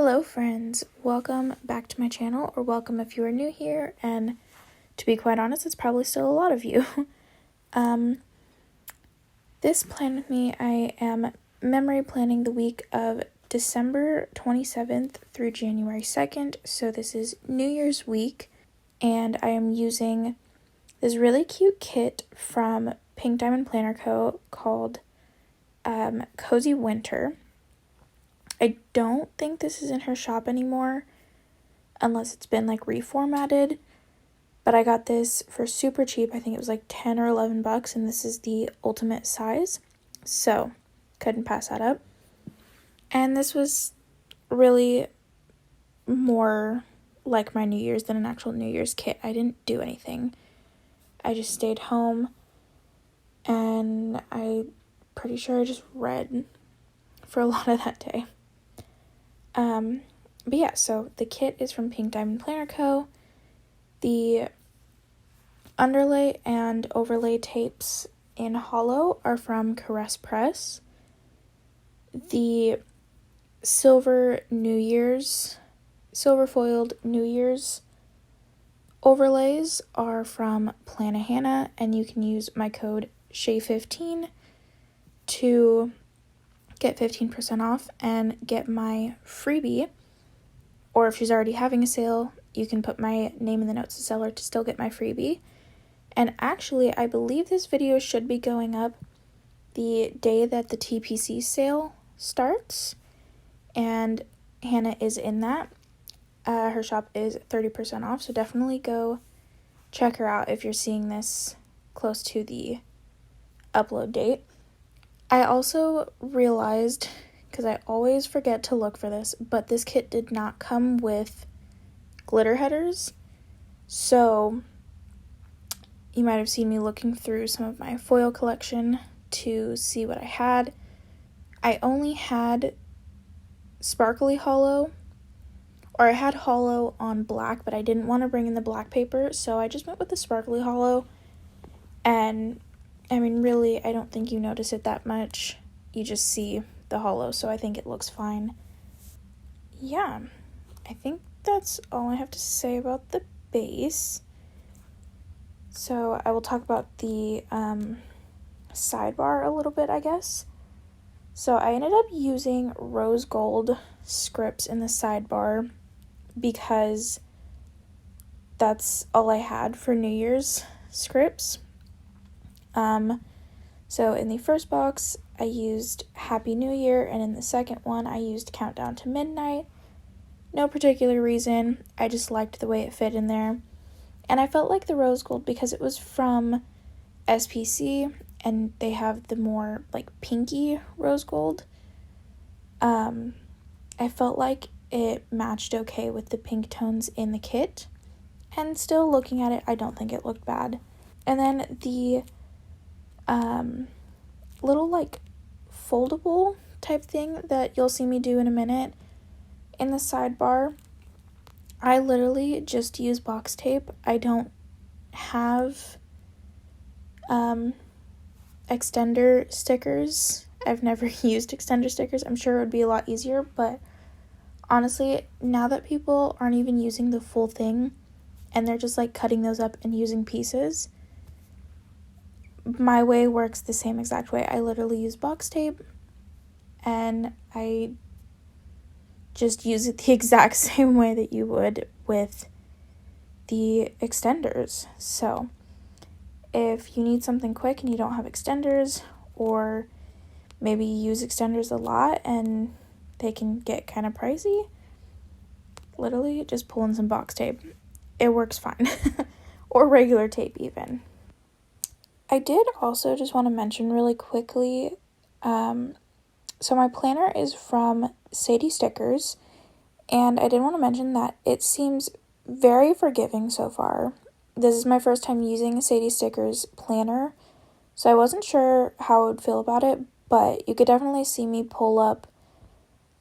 Hello friends, welcome back to my channel, or welcome if you are new here, and to be quite honest, it's probably still a lot of you. This plan with me, I am memory planning the week of December 27th through January 2nd, so this is New Year's week, and I am using this really cute kit from PinkDiamondPlannerCo called Cozy Winter. I don't think this is in her shop anymore, unless it's been like reformatted, but I got this for super cheap. I think it was like 10 or 11 bucks, and this is the ultimate size, so couldn't pass that up. And this was really more like my New Year's than an actual New Year's kit. I didn't do anything. I just stayed home, and I'm pretty sure I just read for a lot of that day. But yeah, so the kit is from Pink Diamond Planner Co. The underlay and overlay tapes in hollow are from Caress Press. The silver foiled New Year's overlays are from Plannahannah, and you can use my code SHAY15 to get 15% off and get my freebie, or if she's already having a sale, you can put my name in the notes to seller to still get my freebie. And actually, I believe this video should be going up the day that the TPC sale starts, and Hannah is in that. Her shop is 30% off, so definitely go check her out if you're seeing this close to the upload date. I also realized, because I always forget to look for this, but this kit did not come with glitter headers, so you might have seen me looking through some of my foil collection to see what I had. I only had sparkly hollow, or I had hollow on black, but I didn't want to bring in the black paper, so I just went with the sparkly hollow, and I mean, really, I don't think you notice it that much. You just see the hollow, so I think it looks fine. Yeah, I think that's all I have to say about the base. So I will talk about the sidebar a little bit, I guess. So I ended up using rose gold scripts in the sidebar because that's all I had for New Year's scripts. So in the first box, I used Happy New Year, and in the second one, I used Countdown to Midnight. No particular reason, I just liked the way it fit in there. And I felt like the rose gold, because it was from SPC, and they have the more, like, pinky rose gold, I felt like it matched okay with the pink tones in the kit. And still looking at it, I don't think it looked bad. And then the little like foldable type thing that you'll see me do in a minute in the sidebar, I literally just use box tape. I don't have extender stickers. I've never used extender stickers. I'm sure it would be a lot easier, but honestly, now that people aren't even using the full thing and they're just like cutting those up and using pieces, my way works the same exact way. I literally use box tape, and I just use it the exact same way that you would with the extenders. So if you need something quick and you don't have extenders, or maybe you use extenders a lot and they can get kind of pricey, literally just pull in some box tape. It works fine. Or regular tape even. I did also just want to mention really quickly, so my planner is from Sadie Stickers, and I did want to mention that it seems very forgiving so far. This is my first time using a Sadie Stickers planner, so I wasn't sure how I would feel about it, but you could definitely see me pull up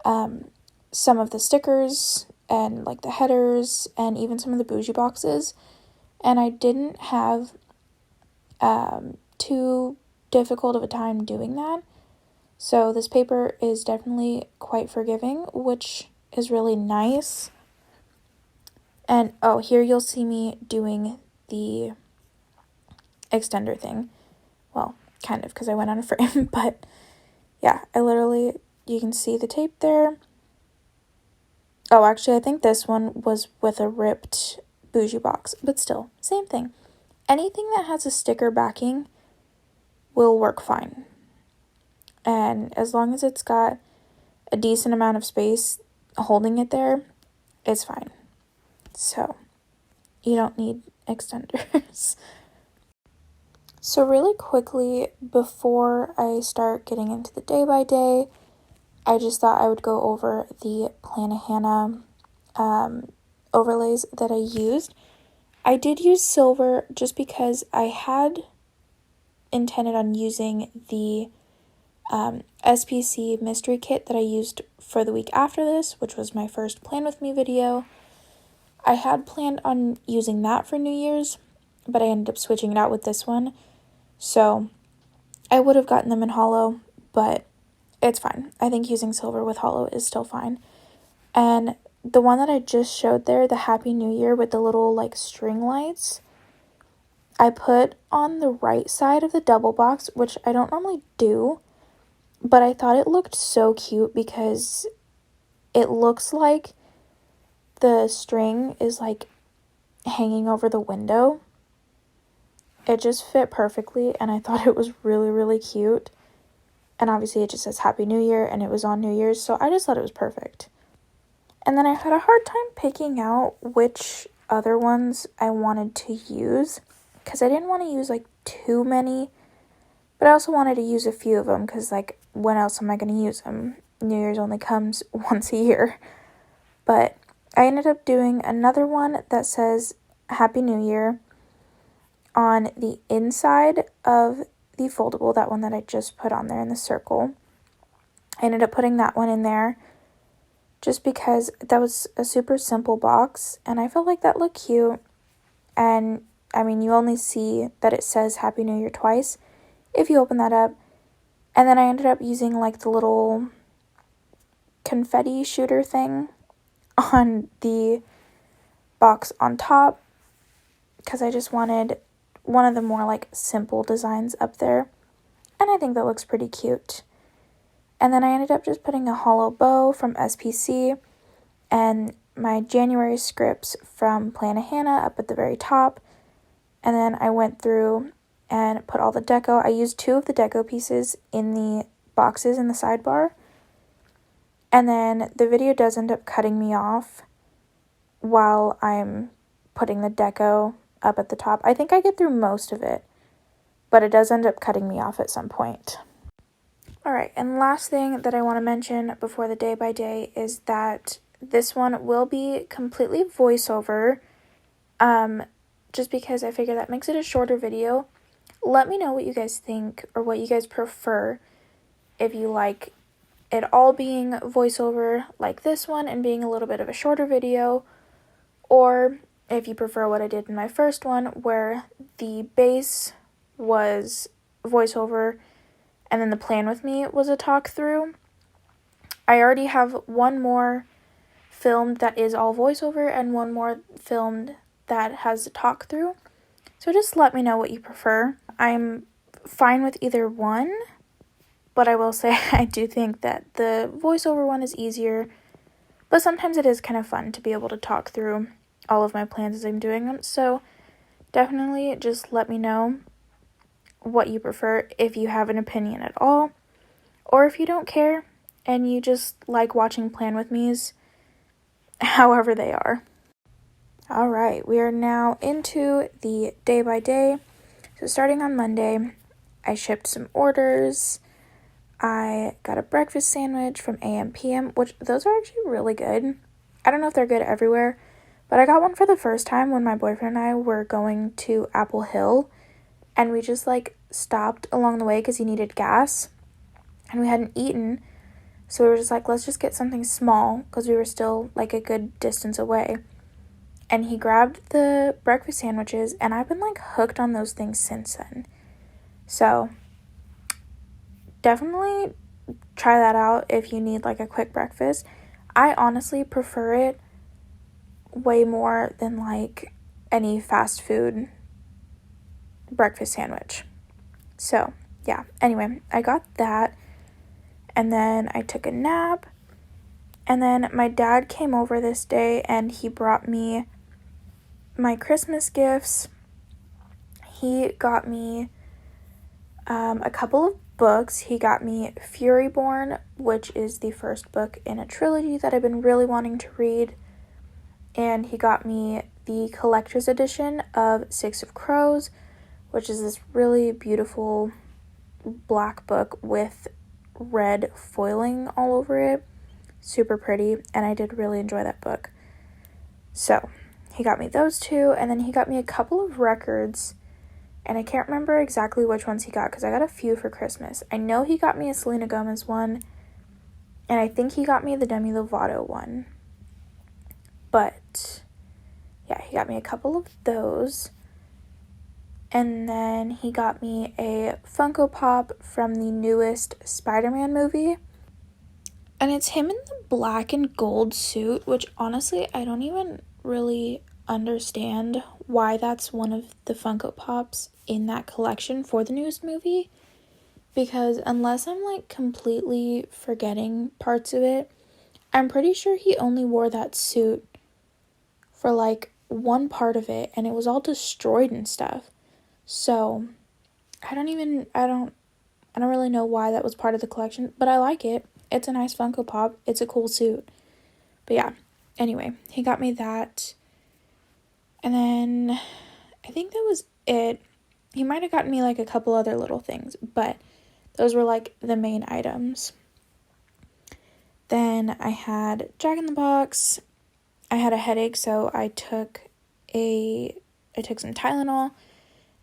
some of the stickers and like the headers and even some of the bougie boxes, and I didn't have too difficult of a time doing that. So this paper is definitely quite forgiving, which is really nice. And oh, here you'll see me doing the extender thing. Well, kind of, because I went on a frame, but yeah, you can see the tape there. Oh, actually, I think this one was with a ripped bougie box, but still, same thing. Anything that has a sticker backing will work fine. And as long as it's got a decent amount of space holding it there, it's fine. So, you don't need extenders. So really quickly, before I start getting into the day by day, I just thought I would go over the Planahana overlays that I used. I did use silver just because I had intended on using the SPC mystery kit that I used for the week after this, which was my first Plan With Me video. I had planned on using that for New Year's, but I ended up switching it out with this one. So I would have gotten them in hollow, but it's fine. I think using silver with hollow is still fine. And the one that I just showed there, the Happy New Year with the little like string lights, I put on the right side of the double box, which I don't normally do, but I thought it looked so cute because it looks like the string is like hanging over the window. It just fit perfectly, and I thought it was really, really cute. And obviously it just says Happy New Year, and it was on New Year's, so I just thought it was perfect. And then I had a hard time picking out which other ones I wanted to use, because I didn't want to use like too many, but I also wanted to use a few of them, because like, when else am I going to use them? New Year's only comes once a year. But I ended up doing another one that says Happy New Year on the inside of the foldable, that one that I just put on there in the circle. I ended up putting that one in there just because that was a super simple box, and I felt like that looked cute. And I mean, you only see that it says Happy New Year twice if you open that up. And then I ended up using like the little confetti shooter thing on the box on top, because I just wanted one of the more like simple designs up there, and I think that looks pretty cute. And then I ended up just putting a hollow bow from SPC and my January scripts from Planahana up at the very top. And then I went through and put all the deco. I used 2 of the deco pieces in the boxes in the sidebar. And then the video does end up cutting me off while I'm putting the deco up at the top. I think I get through most of it, but it does end up cutting me off at some point. Alright, and last thing that I want to mention before the day by day is that this one will be completely voiceover, just because I figure that makes it a shorter video. Let me know what you guys think, or what you guys prefer, if you like it all being voiceover like this one and being a little bit of a shorter video, or if you prefer what I did in my first one, where the base was voiceover and then the Plan With Me was a talk through. I already have one more filmed that is all voiceover and one more filmed that has a talk through. So just let me know what you prefer. I'm fine with either one, but I will say I do think that the voiceover one is easier, but sometimes it is kind of fun to be able to talk through all of my plans as I'm doing them. So definitely just let me know what you prefer, if you have an opinion at all, or if you don't care and you just like watching Plan With Me's however they are. Alright, we are now into the day by day. So starting on Monday, I shipped some orders. I got a breakfast sandwich from AM/PM, which those are actually really good. I don't know if they're good everywhere, but I got one for the first time when my boyfriend and I were going to Apple Hill, and we just like stopped along the way because he needed gas and we hadn't eaten. So we were just like, let's just get something small, because we were still like a good distance away. And he grabbed the breakfast sandwiches, and I've been like hooked on those things since then. So definitely try that out if you need like a quick breakfast. I honestly prefer it way more than like any fast food breakfast sandwich. So, yeah. Anyway, I got that, and then I took a nap, and then my dad came over this day, and he brought me my Christmas gifts. He got me a couple of books. He got me Furyborn, which is the first book in a trilogy that I've been really wanting to read, and he got me the collector's edition of Six of Crows, which is this really beautiful black book with red foiling all over it. Super pretty, and I did really enjoy that book. So, he got me those two, and then he got me a couple of records, and I can't remember exactly which ones he got, because I got a few for Christmas. I know he got me a Selena Gomez one, and I think he got me the Demi Lovato one. But, yeah, he got me a couple of those. And then he got me a Funko Pop from the newest Spider-Man movie. And it's him in the black and gold suit, which honestly, I don't even really understand why that's one of the Funko Pops in that collection for the newest movie. Because unless I'm like completely forgetting parts of it, I'm pretty sure he only wore that suit for like one part of it, and it was all destroyed and stuff. So, I don't really know why that was part of the collection, but I like it. It's a nice Funko Pop. It's a cool suit. But yeah, anyway, he got me that. And then I think that was it. He might have gotten me like a couple other little things, but those were like the main items. Then I had Jack in the Box. I had a headache, so I took some Tylenol.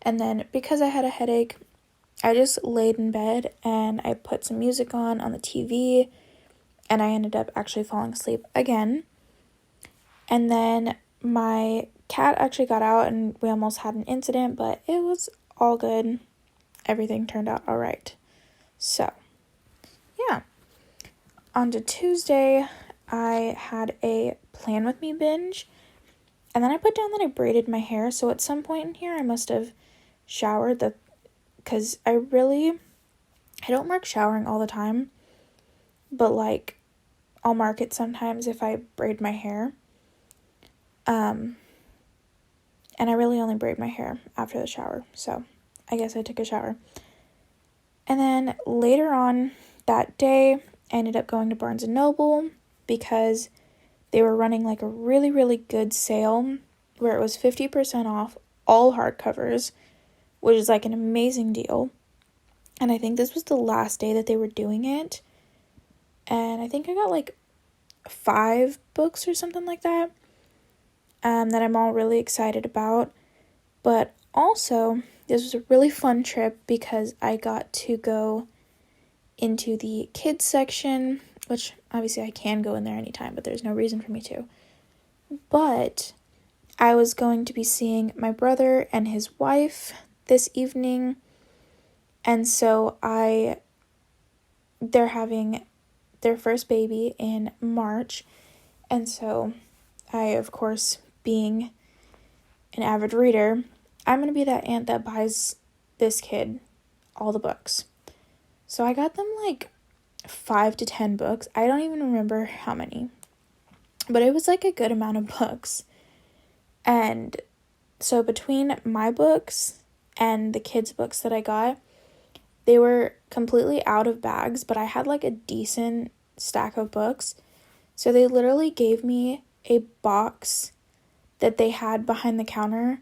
And then because I had a headache, I just laid in bed and I put some music on the TV, and I ended up actually falling asleep again. And then my cat actually got out and we almost had an incident, but it was all good. Everything turned out all right. So, yeah. On to Tuesday, I had a Plan With Me binge, and then I put down that I braided my hair, so at some point in here I must have showered, because I don't mark showering all the time, but like I'll mark it sometimes if I braid my hair. And I really only braid my hair after the shower, so I guess I took a shower. And then later on that day, I ended up going to Barnes & Noble because they were running like a really, really good sale where it was 50% off all hardcovers, which is like an amazing deal. And I think this was the last day that they were doing it. And I think I got like 5 books or something like that, that I'm all really excited about. But also, this was a really fun trip because I got to go into the kids section, which obviously I can go in there anytime, but there's no reason for me to. But I was going to be seeing my brother and his wife this evening, and so they're having their first baby in March, and so I, of course, being an avid reader, I'm going to be that aunt that buys this kid all the books. So I got them like 5 to 10 books. I don't even remember how many, but it was like a good amount of books. And so between my books and the kids' books that I got, they were completely out of bags, but I had like a decent stack of books. So they literally gave me a box that they had behind the counter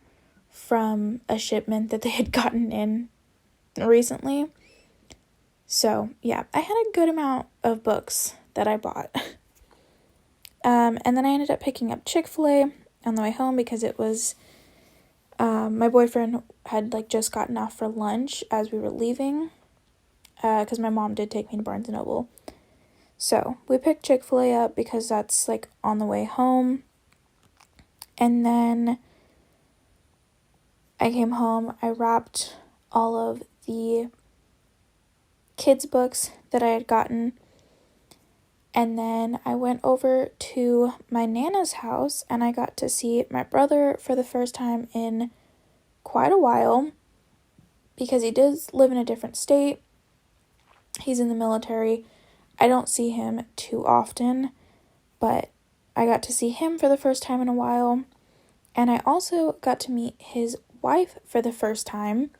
from a shipment that they had gotten in recently. So, yeah, I had a good amount of books that I bought. And then I ended up picking up Chick-fil-A on the way home because it was, my boyfriend had, like, just gotten off for lunch as we were leaving, because my mom did take me to Barnes & Noble. So, we picked Chick-fil-A up because that's, like, on the way home. And then I came home, I wrapped all of the kids' books that I had gotten, And then I went over to my Nana's house and I got to see my brother for the first time in quite a while because he does live in a different state. He's in the military. I don't see him too often, but I got to see him for the first time in a while. And I also got to meet his wife for the first time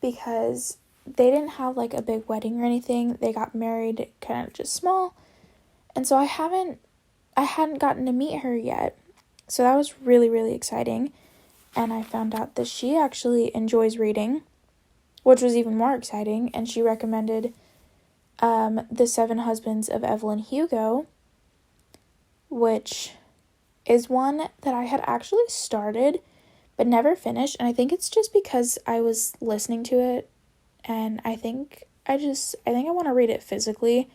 because they didn't have like a big wedding or anything. They got married kind of just small. And so I hadn't gotten to meet her yet. So that was really, really exciting. And I found out that she actually enjoys reading, which was even more exciting. And she recommended The 7 Husbands of Evelyn Hugo, which is one that I had actually started but never finished. And I think it's just because I was listening to it and I think I want to read it physically.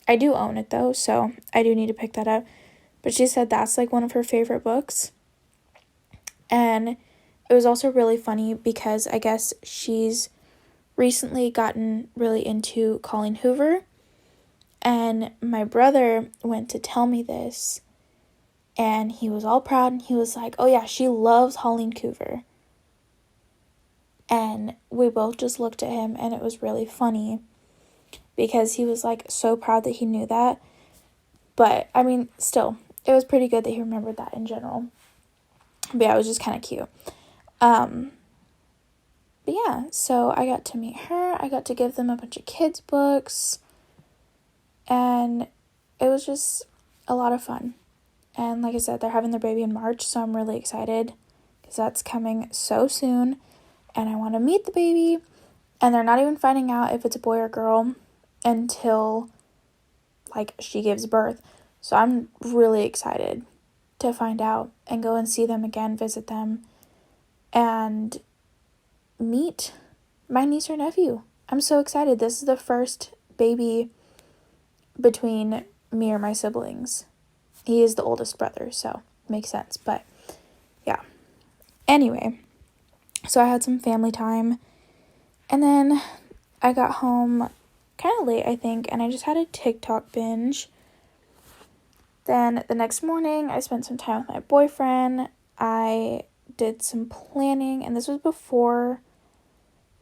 I do own it though, so I do need to pick that up. But she said that's like one of her favorite books. And it was also really funny because I guess she's recently gotten really into Colleen Hoover. And my brother went to tell me this. And he was all proud and he was like, oh yeah, she loves Colleen Hoover. And we both just looked at him and it was really funny because he was like so proud that he knew that. But I mean, still, it was pretty good that he remembered that in general. But yeah, it was just kind of cute. But yeah, so I got to meet her. I got to give them a bunch of kids' books. And it was just a lot of fun. And like I said, they're having their baby in March, so I'm really excited because that's coming so soon. And I want to meet the baby. And they're not even finding out if it's a boy or girl until like she gives birth. So I'm really excited to find out and go and see them again, visit them, and meet my niece or nephew. I'm so excited. This is the first baby between me or my siblings. He is the oldest brother, so makes sense. But yeah. Anyway, so I had some family time. And then I got home kind of late, I think, and I just had a TikTok binge. Then the next morning, I spent some time with my boyfriend. I did some planning, and this was before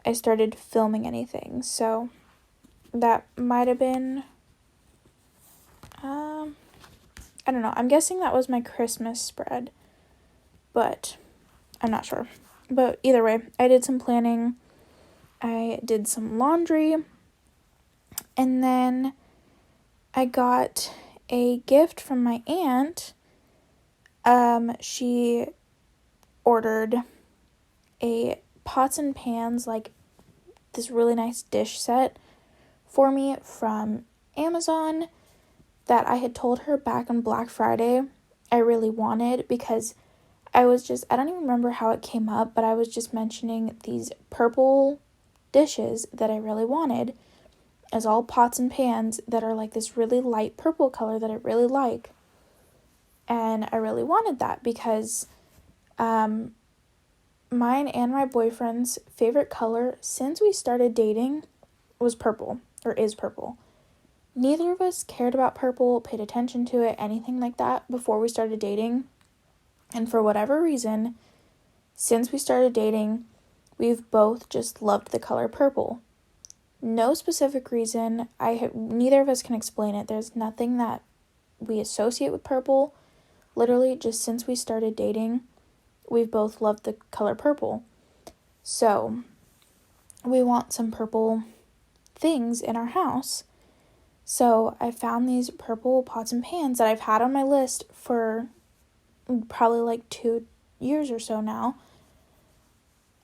I started filming anything. So that might have been, I don't know. I'm guessing that was my Christmas spread, but I'm not sure. But either way, I did some planning. I did some laundry, and then I got a gift from my aunt. She ordered a pots and pans, like this really nice dish set for me from Amazon that I had told her back on Black Friday I really wanted because I don't even remember how it came up, but I was just mentioning these purple dishes that I really wanted as all pots and pans that are like this really light purple color that I really like. And I really wanted that because mine and my boyfriend's favorite color since we started dating was purple, or is purple. Neither of us cared about purple, paid attention to it, anything like that before we started dating. And for whatever reason, since we started dating, we've both just loved the color purple. No specific reason. Neither of us can explain it. There's nothing that we associate with purple. Literally, just since we started dating, we've both loved the color purple. So, we want some purple things in our house. So, I found these purple pots and pans that I've had on my list for probably like 2 years or so now.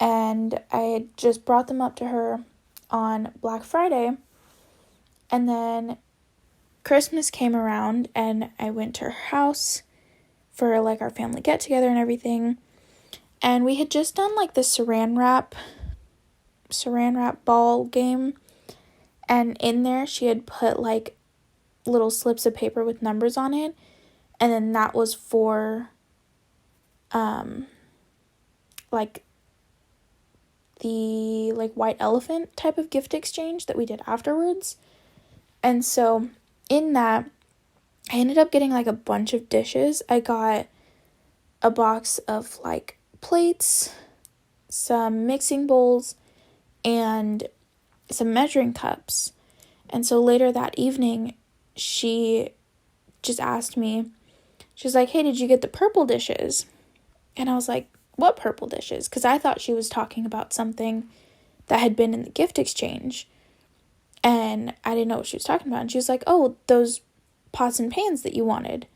And I just brought them up to her on Black Friday. And then Christmas came around and I went to her house for like our family get together and everything. And we had just done like the saran wrap ball game. And in there she had put like little slips of paper with numbers on it. And then that was for like the like white elephant type of gift exchange that we did afterwards. And so in that, I ended up getting like a bunch of dishes. I got a box of like plates, some mixing bowls, and some measuring cups. And so later that evening, she just asked me, she's like, hey, did you get the purple dishes? And I was like, what purple dishes? Because I thought she was talking about something that had been in the gift exchange. And I didn't know what she was talking about. And she was like, oh, those pots and pans that you wanted.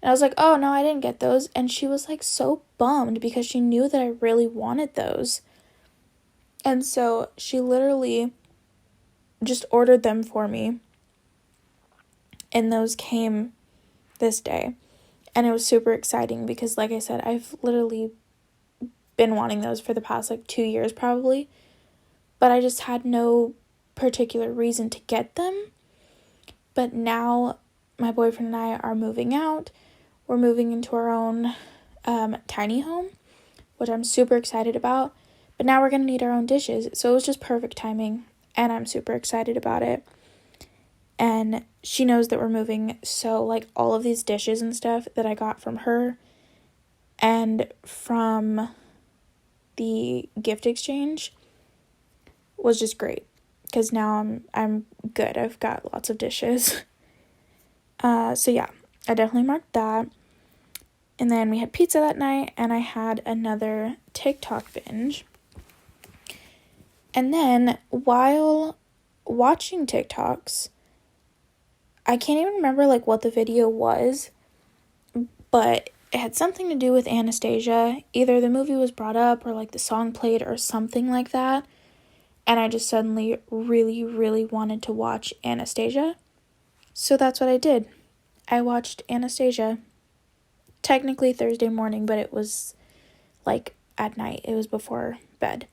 And I was like, oh, no, I didn't get those. And she was like so bummed because she knew that I really wanted those. And so she literally just ordered them for me. And those came this day. And it was super exciting because, like I said, I've literally been wanting those for the past like 2 years probably. But I just had no particular reason to get them. But now my boyfriend and I are moving out. We're moving into our own tiny home, which I'm super excited about. But now we're going to need our own dishes. So it was just perfect timing. And I'm super excited about it. And she knows that we're moving. So like all of these dishes and stuff that I got from her and from the gift exchange was just great. Because now I'm good. I've got lots of dishes. So yeah, I definitely marked that. And then we had pizza that night, and I had another TikTok binge. And then while watching TikToks, I can't even remember like what the video was, but it had something to do with Anastasia. Either the movie was brought up or like the song played or something like that. And I just suddenly really, really wanted to watch Anastasia. So that's what I did. I watched Anastasia. Technically Thursday morning, but it was like at night. It was before bed.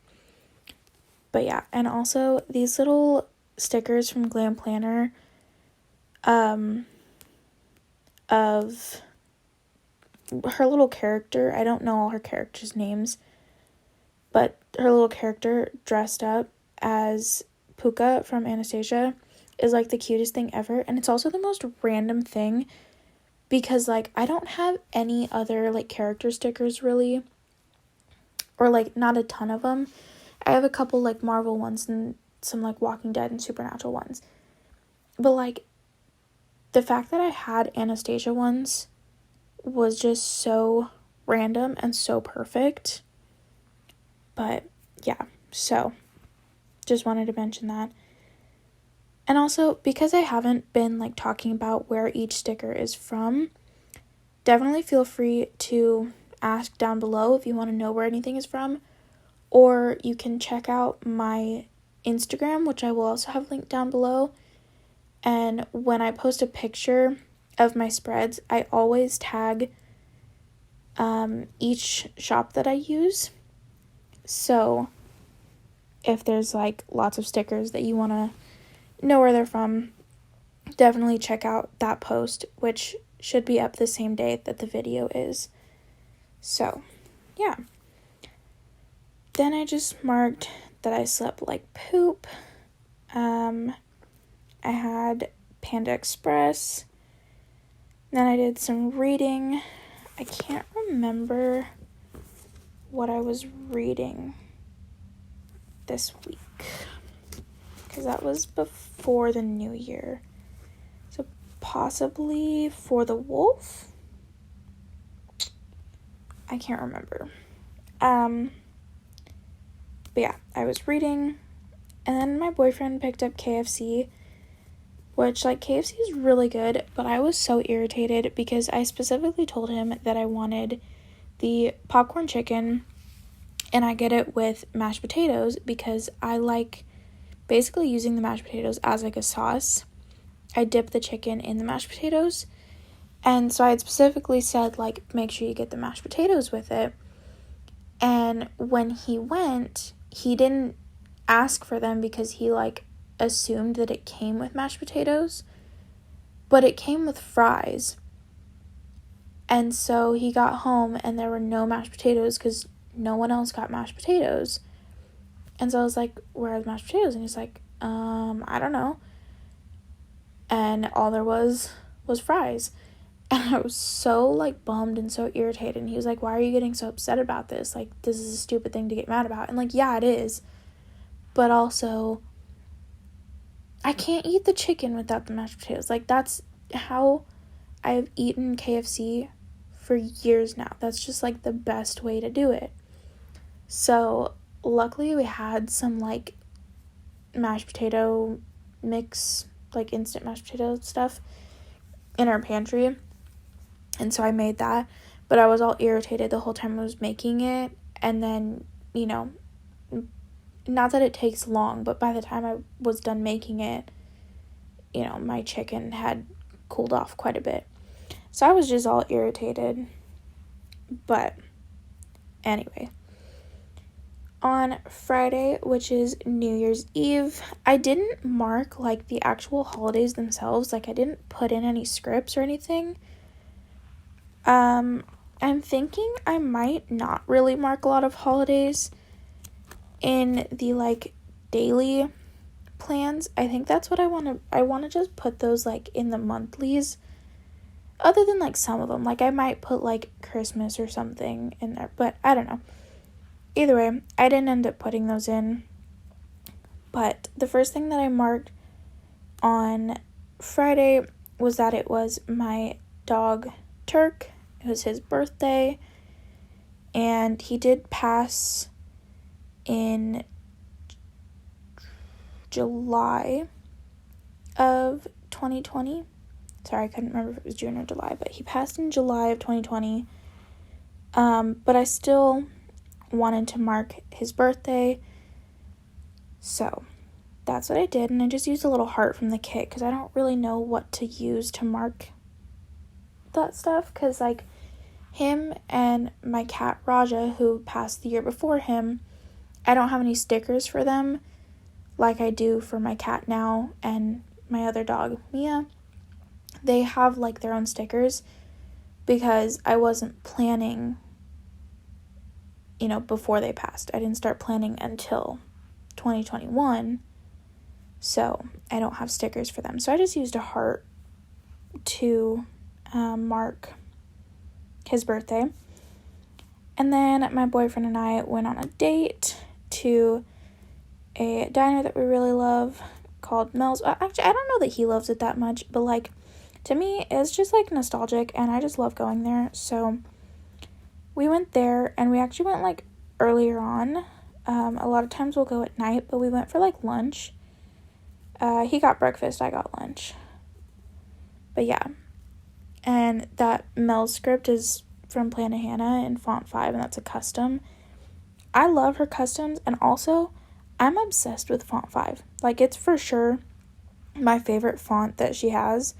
But yeah, and also these little stickers from Glam Planner of her little character. I don't know all her characters' names, but her little character dressed up as Puka from Anastasia is like the cutest thing ever. And it's also the most random thing because like I don't have any other like character stickers really, or like not a ton of them. I have a couple like Marvel ones and some like Walking Dead and Supernatural ones, but like the fact that I had Anastasia ones was just so random and so perfect. But yeah, so just wanted to mention that. And also, because I haven't been like talking about where each sticker is from, definitely feel free to ask down below if you want to know where anything is from. Or you can check out my Instagram, which I will also have linked down below. And when I post a picture of my spreads, I always tag each shop that I use. So if there's like lots of stickers that you want to know where they're from, definitely check out that post, which should be up the same day that the video is. So yeah. Then I just marked that I slept like poop. I had Panda Express. Then I did some reading. I can't remember what I was reading this week, because that was before the new year. So possibly For the Wolf? I can't remember. But yeah, I was reading, and then my boyfriend picked up KFC, which, like, KFC is really good, but I was so irritated because I specifically told him that I wanted the popcorn chicken, and I get it with mashed potatoes because I like basically using the mashed potatoes as, like, a sauce. I dip the chicken in the mashed potatoes, and so I had specifically said, like, make sure you get the mashed potatoes with it. And when he went, he didn't ask for them because he, like, assumed that it came with mashed potatoes, but it came with fries. And so he got home and there were no mashed potatoes because no one else got mashed potatoes. And so I was like, where are the mashed potatoes? And he's like, I don't know. and all there was fries. And I was so, like, bummed and so irritated. And he was like, why are you getting so upset about this? Like, this is a stupid thing to get mad about. And, like, yeah, it is. But also, I can't eat the chicken without the mashed potatoes. Like, that's how I've eaten KFC for years now. That's just, like, the best way to do it. So, luckily, we had some, like, mashed potato mix, like, instant mashed potato stuff in our pantry. And so I made that, but I was all irritated the whole time I was making it. And then, you know, not that it takes long, but by the time I was done making it, you know, my chicken had cooled off quite a bit. So I was just all irritated. But anyway, on Friday, which is New Year's Eve, I didn't mark, like, the actual holidays themselves. Like, I didn't put in any scripts or anything. I'm thinking I might not really mark a lot of holidays in the, like, daily plans. I think that's what I want to just put those, like, in the monthlies, other than, like, some of them. Like, I might put, like, Christmas or something in there, but I don't know. Either way, I didn't end up putting those in. But the first thing that I marked on Friday was that it was my dog Turk. It was his birthday, and he did pass in July of 2020. Sorry, I couldn't remember if it was June or July, but he passed in July of 2020. But I still wanted to mark his birthday, so that's what I did, and I just used a little heart from the kit, because I don't really know what to use to mark that stuff, because, like, him and my cat Raja, who passed the year before him, I don't have any stickers for them like I do for my cat now and my other dog Mia. They have, like, their own stickers, because I wasn't planning, you know, before they passed. I didn't start planning until 2021, so I don't have stickers for them. So I just used a heart to mark his birthday. And then my boyfriend and I went on a date to a diner that we really love called Mel's. Actually, I don't know that he loves it that much, but, like, to me, it's just, like, nostalgic, and I just love going there. So we went there, and we actually went, like, earlier on. A lot of times we'll go at night, but we went for, like, lunch. He got breakfast, I got lunch. But yeah. And that Mel's script is from Planahannah in font 5, and that's a custom. I love her customs, and also, I'm obsessed with font 5. Like, it's for sure my favorite font that she has,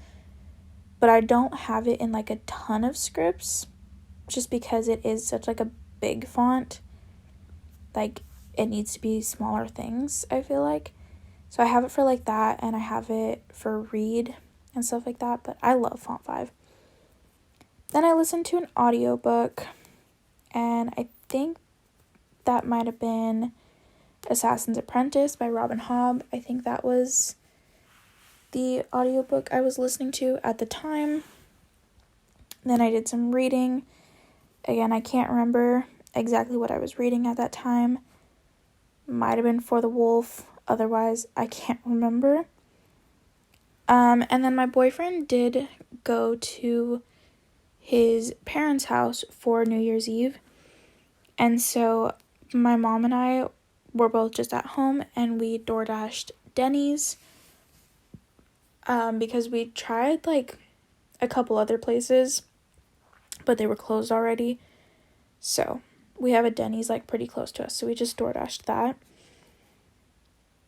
but I don't have it in, like, a ton of scripts, just because it is such, like, a big font. Like, it needs to be smaller things, I feel like. So I have it for, like, that, and I have it for read and stuff like that, but I love font 5. Then I listened to an audiobook, and I think that might have been Assassin's Apprentice by Robin Hobb. I think that was the audiobook I was listening to at the time. Then I did some reading. Again, I can't remember exactly what I was reading at that time. Might have been For the Wolf. Otherwise, I can't remember. And then my boyfriend did go to his parents' house for New Year's Eve. And so my mom and I were both just at home, and we DoorDashed Denny's. Because we tried, like, a couple other places, but they were closed already. So we have a Denny's, like, pretty close to us, so we just DoorDashed that.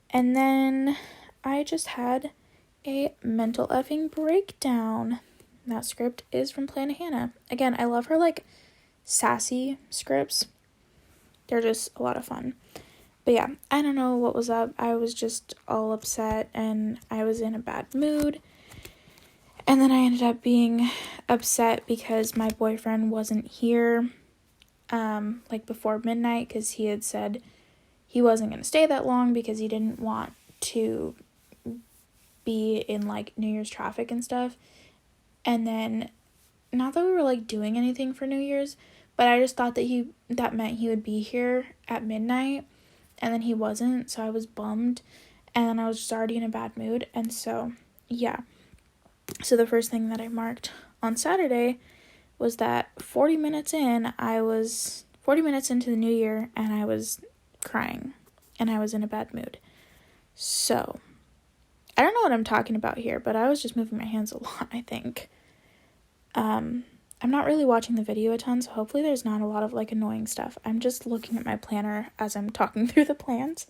And then I just had a mental effing breakdown. That script is from Planahannah. Again, I love her, like, sassy scripts. They're just a lot of fun. But yeah, I don't know what was up. I was just all upset, and I was in a bad mood. And then I ended up being upset because my boyfriend wasn't here, like, before midnight, because he had said he wasn't going to stay that long because he didn't want to be in like New Year's traffic and stuff. And then, not that we were like doing anything for New Year's, but I just thought that meant he would be here at midnight, and then he wasn't, so I was bummed, and then I was just already in a bad mood. And so yeah, so the first thing that I marked on Saturday was that 40 minutes into the new year, and I was crying and I was in a bad mood. So I don't know what I'm talking about here, but I was just moving my hands a lot, I think. I'm not really watching the video a ton, so hopefully there's not a lot of like annoying stuff. I'm just looking at my planner as I'm talking through the plans.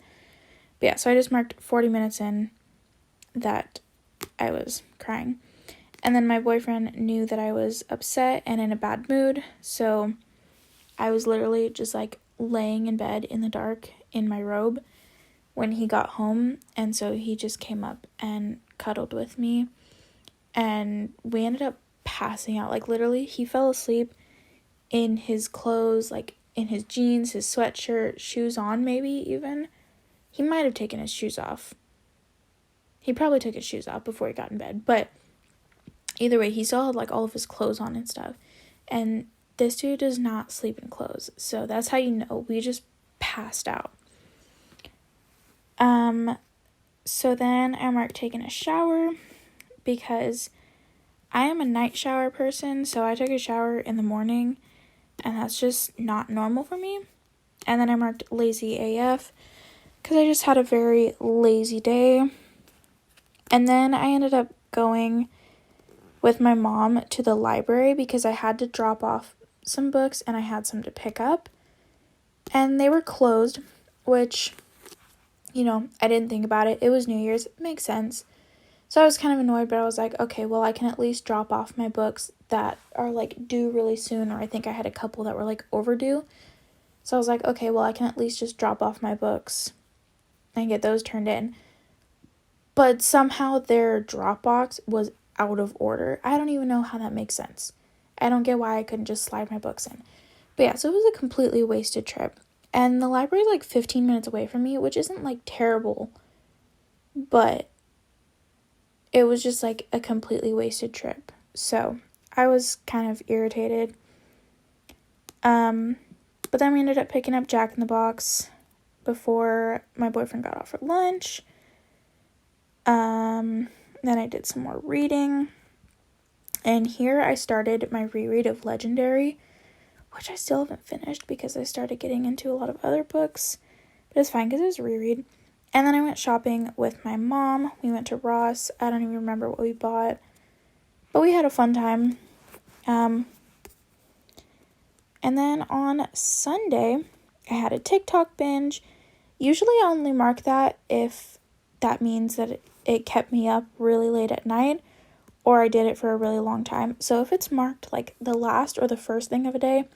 But yeah, so I just marked 40 minutes in that I was crying. And then my boyfriend knew that I was upset and in a bad mood, so I was literally just like laying in bed in the dark in my robe when he got home, and so he just came up and cuddled with me, and we ended up passing out. Like literally he fell asleep in his clothes, like in his jeans, his sweatshirt, shoes on, maybe even. He might have taken his shoes off. He probably took his shoes off before he got in bed, but either way, he still had like all of his clothes on and stuff. And this dude does not sleep in clothes, so that's how you know we just passed out. So then I marked taking a shower because I am a night shower person, so I took a shower in the morning, and that's just not normal for me. And then I marked lazy AF because I just had a very lazy day. And then I ended up going with my mom to the library because I had to drop off some books and I had some to pick up. And they were closed, which, you know, I didn't think about it. It was New Year's. It makes sense. So I was kind of annoyed, but I was like, okay, well, I can at least drop off my books that are, like, due really soon, or I think I had a couple that were, like, overdue. So I was like, okay, well, I can at least just drop off my books and get those turned in. But somehow their drop box was out of order. I don't even know how that makes sense. I don't get why I couldn't just slide my books in. But yeah, so it was a completely wasted trip. And the library is like 15 minutes away from me, which isn't like terrible, but it was just like a completely wasted trip. So I was kind of irritated. But then we ended up picking up Jack in the Box before my boyfriend got off for lunch. Then I did some more reading. And here I started my reread of Legendary, which I still haven't finished because I started getting into a lot of other books. But it's fine because it was a reread. And then I went shopping with my mom. We went to Ross. I don't even remember what we bought, but we had a fun time. And then on Sunday, I had a TikTok binge. Usually I only mark that if that means that it kept me up really late at night, or I did it for a really long time. So if it's marked like the last or the first thing of a day,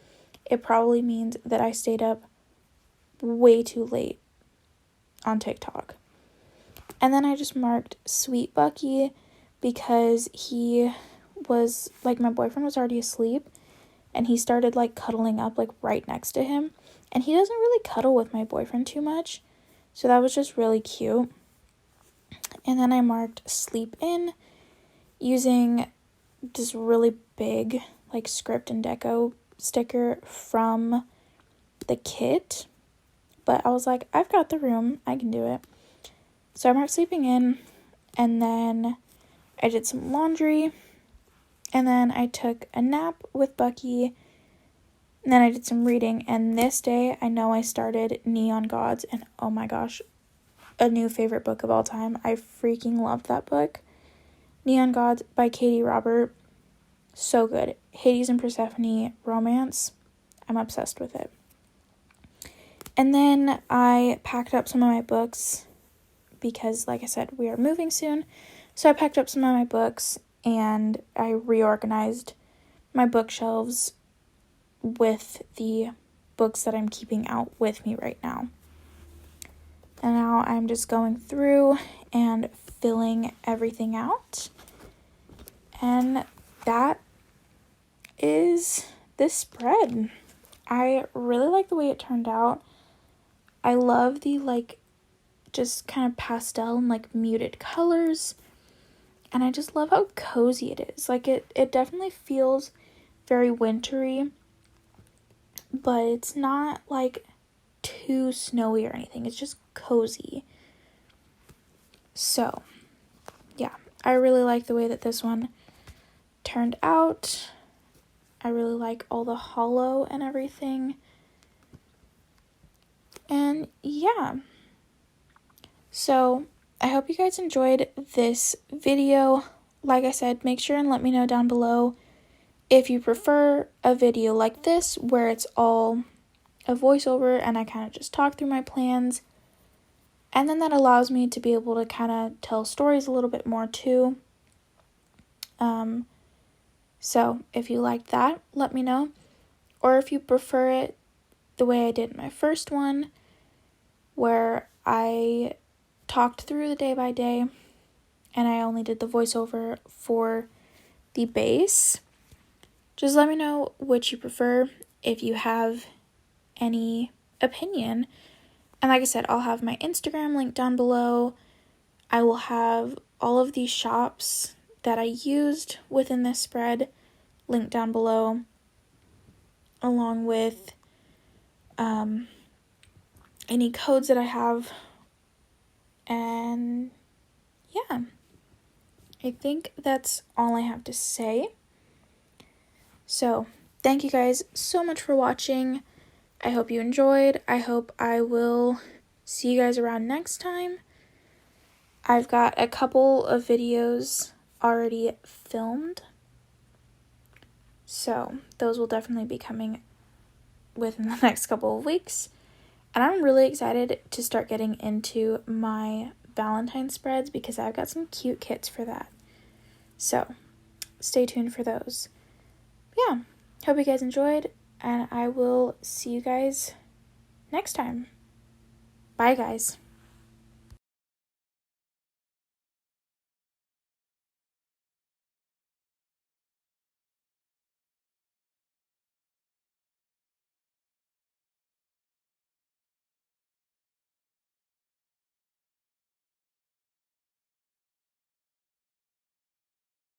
it probably means that I stayed up way too late on TikTok. And then I just marked Sweet Bucky because he was, like, my boyfriend was already asleep, and he started, like, cuddling up, like, right next to him. And he doesn't really cuddle with my boyfriend too much, so that was just really cute. And then I marked Sleep In using this really big, like, script and deco sticker from the kit. But I was like, I've got the room. I can do it. So I marked Sleeping In, and then I did some laundry, and then I took a nap with Bucky, and then I did some reading. And this day, I know I started Neon Gods, and oh my gosh, a new favorite book of all time. I freaking loved that book. Neon Gods by Katie Robert. So good. Hades and Persephone romance. I'm obsessed with it. And then I packed up some of my books because, like I said, we are moving soon. So I packed up some of my books and I reorganized my bookshelves with the books that I'm keeping out with me right now. And now I'm just going through and filling everything out. And that is this spread. I really like the way it turned out. I love the, like, just kind of pastel and, like, muted colors. And I just love how cozy it is. Like, it definitely feels very wintry, but it's not, like, too snowy or anything. It's just cozy. So, yeah. I really like the way that this one turned out. I really like all the hollow and everything. And, yeah. So, I hope you guys enjoyed this video. Like I said, make sure and let me know down below if you prefer a video like this where it's all a voiceover and I kind of just talk through my plans. And then that allows me to be able to kind of tell stories a little bit more too. So if you like that, let me know. Or if you prefer it the way I did in my first one, where I talked through the day by day and I only did the voiceover for the base. Just let me know which you prefer, if you have any opinion. And like I said, I'll have my Instagram linked down below. I will have all of these shops that I used within this spread linked down below, along with any codes that I have. And yeah, I think that's all I have to say. So, thank you guys so much for watching. I hope you enjoyed. I hope I will see you guys around next time. I've got a couple of videos already filmed, so those will definitely be coming within the next couple of weeks. And I'm really excited to start getting into my Valentine spreads because I've got some cute kits for that. So, stay tuned for those. Yeah, hope you guys enjoyed, and I will see you guys next time. Bye, guys.